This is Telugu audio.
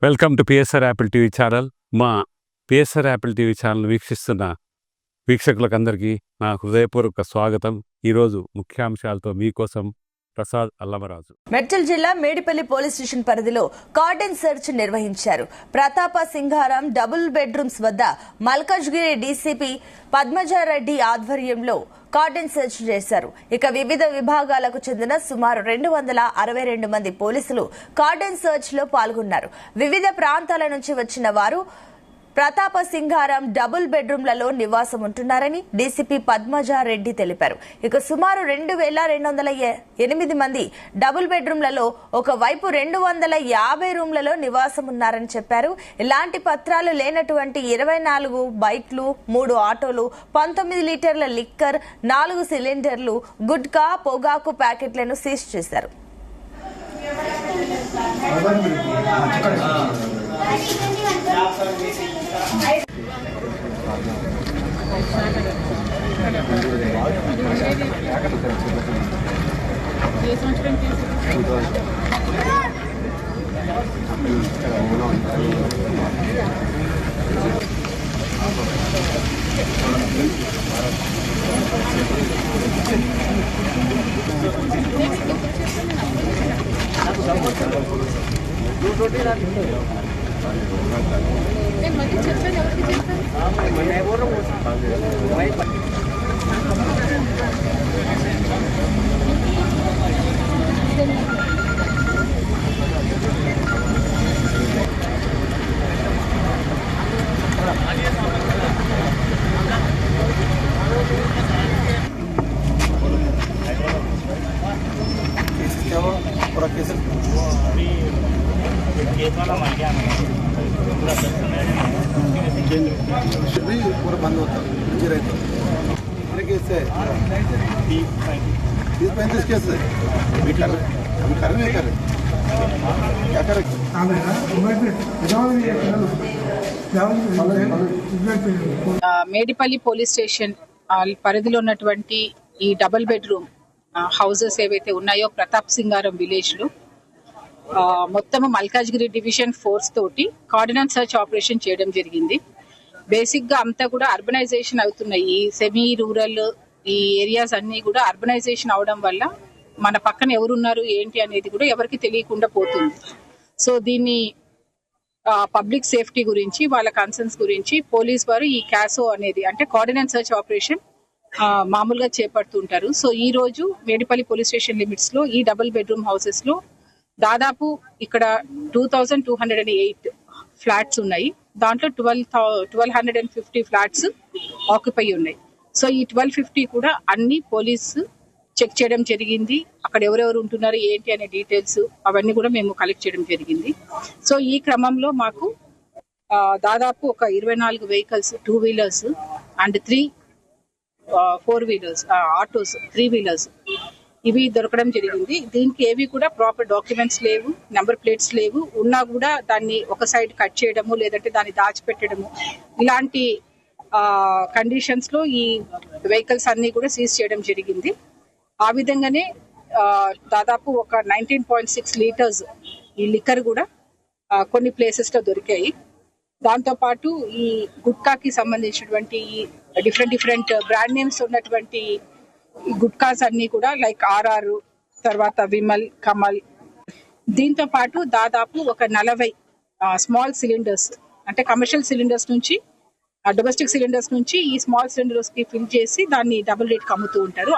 Welcome to PSR Apple TV channel. మా పిఎస్ఆర్ యాపిల్ టీవీ ఛానల్ వీక్షిస్తున్న వీక్షకులకందరికీ నా హృదయపూర్వక స్వాగతం. ఈరోజు ముఖ్యాంశాలతో మీకోసం ప్రసాద్ అల్లమరాజు. మెడ్చల్ జిల్లా మేడిపల్లి పోలీస్ స్టేషన్ పరిధిలో కార్డన్ సెర్చ్ నిర్వహించారు. ప్రతాప సింగారం డబుల్ బెడ్రూమ్స్ వద్ద మల్కాజ్గిరి డీసీపీ పద్మజారెడ్డి ఆధ్వర్యంలో కార్డన్ సెర్చ్ చేశారు. ఇక వివిధ విభాగాలకు చెందిన సుమారు 262 మంది పోలీసులు కార్డన్ సెర్చ్ లో పాల్గొన్నారు. వివిధ ప్రాంతాల నుంచి వచ్చిన వారు ప్రతాప సింగారం డబుల్ బెడ్రూమ్లలో నివాసం ఉంటున్నారని డీసీపీ పద్మజారెడ్డి తెలిపారు. ఇక సుమారు 2208 మంది డబుల్ బెడ్రూమ్లలో ఒకవైపు 250 రూమ్లలో నివాసం ఉన్నారని చెప్పారు. ఇలాంటి పత్రాలు లేనటువంటి 24 బైక్లు, 3 ఆటోలు, 19 లీటర్ల లిక్కర్, 4 సిలిండర్లు, గుట్కా, పొగాకు ప్యాకెట్లను సీజ్ చేశారు. पूरा बंद होता है केस है 30-35 केस है अभी कर रहे क्या कर మేడిపల్లి పోలీస్ స్టేషన్ పరిధిలో ఉన్నటువంటి ఈ డబుల్ బెడ్రూమ్ హౌసెస్ ఏవైతే ఉన్నాయో ప్రతాప్ సింగారం విలేజ్ లో మొత్తం మల్కాజ్గిరి డివిజన్ ఫోర్స్ తోటి కార్డినల్ సర్చ్ ఆపరేషన్ చేయడం జరిగింది. బేసిక్ గా అంతా కూడా అర్బనైజేషన్ అవుతున్నాయి. ఈ సెమీ రూరల్ ఈ ఏరియాస్ అన్ని కూడా అర్బనైజేషన్ అవడం వల్ల మన పక్కన ఎవరున్నారు ఏంటి అనేది కూడా ఎవరికి తెలియకుండా పోతుంది. సో దీన్ని పబ్లిక్ సేఫ్టీ గురించి వాళ్ళ కన్సర్న్స్ గురించి పోలీస్ వారు ఈ క్యాసో అనేది అంటే కార్డినల్ సర్చ్ ఆపరేషన్ మామూలుగా చేపడుతుంటారు. సో ఈ రోజు మేడిపల్లి పోలీస్ స్టేషన్ లిమిట్స్ లో ఈ డబుల్ బెడ్రూమ్ హౌసెస్ లో దాదాపు ఇక్కడ 2208 ఫ్లాట్స్ ఉన్నాయి. దాంట్లో 1250 ఫ్లాట్స్ ఆక్యుపై ఉన్నాయి. సో ఈ 1250 కూడా అన్ని పోలీసు చెక్ చేయడం జరిగింది. అక్కడ ఎవరెవరు ఉంటున్నారు ఏంటి అనే డీటెయిల్స్ అవన్నీ కూడా మేము కలెక్ట్ చేయడం జరిగింది. సో ఈ క్రమంలో మాకు దాదాపు ఒక 24 vehicles 2 wheelers and 3 4 wheelers autos 3 wheelers ఇవి దొరకడం జరిగింది. దీనికి ఏవి కూడా ప్రాపర్ డాక్యుమెంట్స్ లేవు, నెంబర్ ప్లేట్స్ లేవు. ఉన్నా కూడా దాన్ని ఒక సైడ్ కట్ చేయడము లేదంటే దాన్ని దాచిపెట్టడము ఇలాంటి కండిషన్స్ లో ఈ వెహికల్స్ అన్ని కూడా సీజ్ చేయడం జరిగింది. ఆ విధంగానే దాదాపు ఒక 19.6 లీటర్స్ ఈ లిక్కర్ కూడా కొన్ని ప్లేసెస్ లో దొరికాయి. దాంతో పాటు ఈ గుట్కాకి సంబంధించినటువంటి డిఫరెంట్ బ్రాండ్ నేమ్స్ ఉన్నటువంటి గుట్కాస్ అన్ని కూడా లైక్ ఆర్ఆర్, తర్వాత విమల్, కమల్. దీంతో పాటు దాదాపు ఒక 40 స్మాల్ సిలిండర్స్ అంటే కమర్షియల్ సిలిండర్స్ నుంచి డొమెస్టిక్ సిలిండర్స్ నుంచి ఈ స్మాల్ సిలిండర్స్ కి ఫిల్ చేసి దాన్ని డబుల్ రేట్ కి అమ్ముతూ ఉంటారు.